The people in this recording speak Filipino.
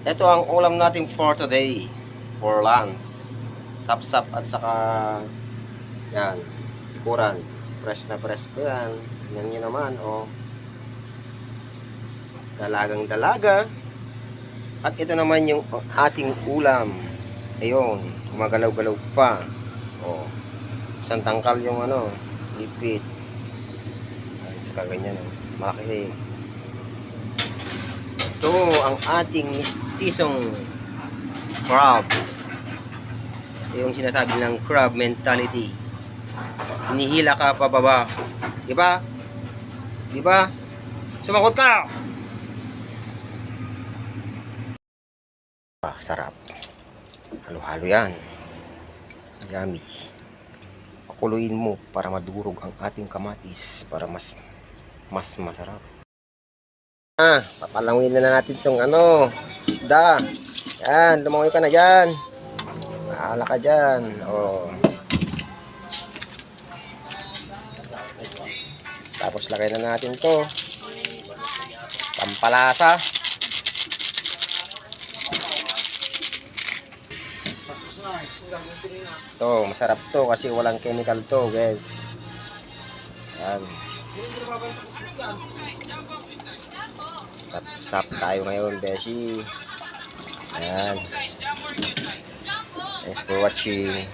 Ito ang ulam natin for today. For lunch. Sapsap at saka yan, ikuran. Fresh na fresh po yan. Yan nyo naman, oh. Dalagang dalaga. At ito naman yung ating ulam. Ayun, gumagalaw-galaw pa. Oh. Isang tangkal yung ano, lipit. At saka ganyan, oh. Malaki. Ito ang ating mistisong crab. Ito yung sinasabi ng crab mentality. Hinihila ka pababa. Diba? Diba? Sumakot ka! Sarap. Halo-halo yan. Yummy. Pakuluin mo para madurog ang ating kamatis para mas masarap. Papalawin na natin tong ano, isda. Yan, lumangoy ka na dyan. Mahala ka dyan. Oh. Tapos lagay na natin to. Pampalasa. To, masarap to kasi walang chemical to, guys. Yan. Sap-sap tayo ngayon, beshi. Yan. Thanks for watching.